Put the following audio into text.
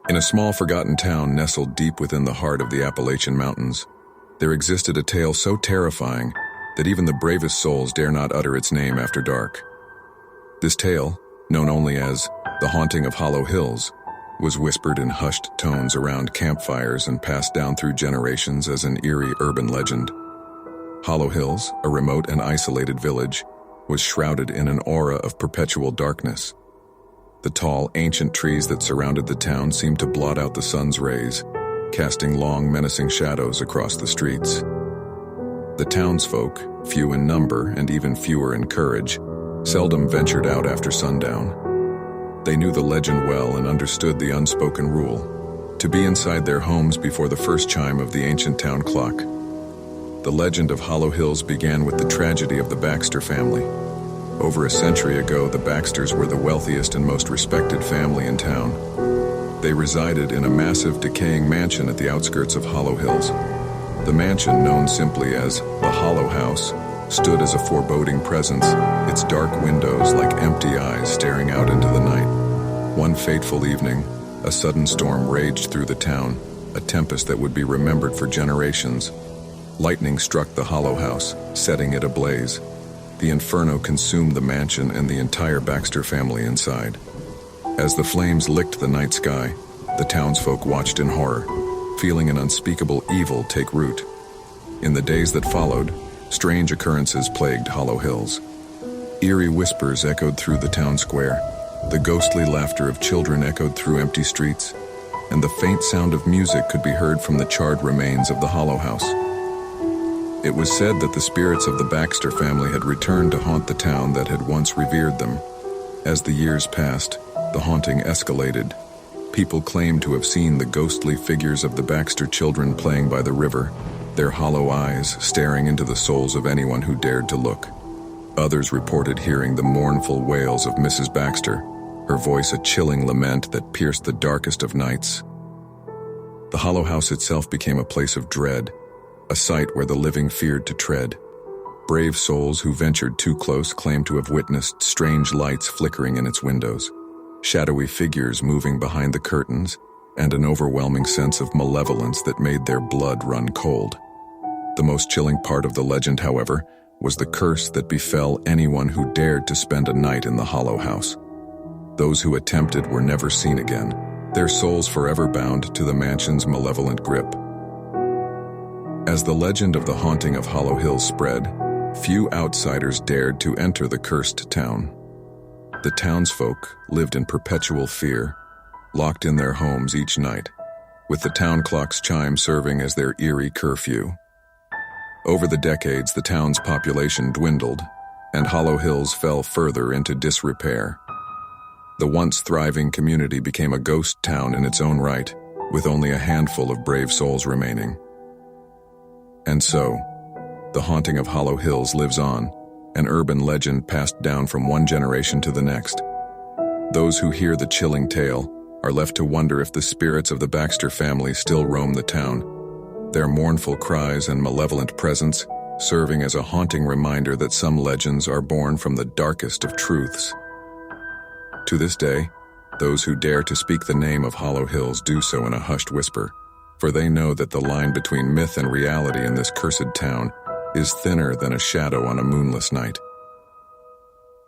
In a small forgotten town nestled deep within the heart of the Appalachian Mountains, there existed a tale so terrifying that even the bravest souls dare not utter its name after dark. This tale, known only as The Haunting of Hollow Hills, was whispered in hushed tones around campfires and passed down through generations as an eerie urban legend. Hollow Hills, a remote and isolated village, was shrouded in an aura of perpetual darkness. The tall, ancient trees that surrounded the town seemed to blot out the sun's rays, casting long, menacing shadows across the streets. The townsfolk, few in number and even fewer in courage, seldom ventured out after sundown. They knew the legend well and understood the unspoken rule: to be inside their homes before the first chime of the ancient town clock. The legend of Hollow Hills began with the tragedy of the Baxter family. Over a century ago, the Baxters were the wealthiest and most respected family in town. They resided in a massive, decaying mansion at the outskirts of Hollow Hills. The mansion, known simply as the Hollow House, stood as a foreboding presence, its dark windows like empty eyes staring out into the night. One fateful evening, a sudden storm raged through the town, a tempest that would be remembered for generations. Lightning struck the Hollow House, setting it ablaze. The inferno consumed the mansion and the entire Baxter family inside. As the flames licked the night sky, the townsfolk watched in horror, feeling an unspeakable evil take root. In the days that followed, strange occurrences plagued Hollow Hills. Eerie whispers echoed through the town square, the ghostly laughter of children echoed through empty streets, and the faint sound of music could be heard from the charred remains of the Hollow House. It was said that the spirits of the Baxter family had returned to haunt the town that had once revered them. As the years passed, the haunting escalated. People claimed to have seen the ghostly figures of the Baxter children playing by the river, their hollow eyes staring into the souls of anyone who dared to look. Others reported hearing the mournful wails of Mrs. Baxter, her voice a chilling lament that pierced the darkest of nights. The Hollow House itself became a place of dread, a site where the living feared to tread. Brave souls who ventured too close claimed to have witnessed strange lights flickering in its windows, shadowy figures moving behind the curtains, and an overwhelming sense of malevolence that made their blood run cold. The most chilling part of the legend, however, was the curse that befell anyone who dared to spend a night in the Hollow House. Those who attempted were never seen again, their souls forever bound to the mansion's malevolent grip. As the legend of the haunting of Hollow Hills spread, few outsiders dared to enter the cursed town. The townsfolk lived in perpetual fear, locked in their homes each night, with the town clock's chime serving as their eerie curfew. Over the decades, the town's population dwindled, and Hollow Hills fell further into disrepair. The once thriving community became a ghost town in its own right, with only a handful of brave souls remaining. And so, the haunting of Hollow Hills lives on, an urban legend passed down from one generation to the next. Those who hear the chilling tale are left to wonder if the spirits of the Baxter family still roam the town, their mournful cries and malevolent presence serving as a haunting reminder that some legends are born from the darkest of truths. To this day, those who dare to speak the name of Hollow Hills do so in a hushed whisper, for they know that the line between myth and reality in this cursed town is thinner than a shadow on a moonless night.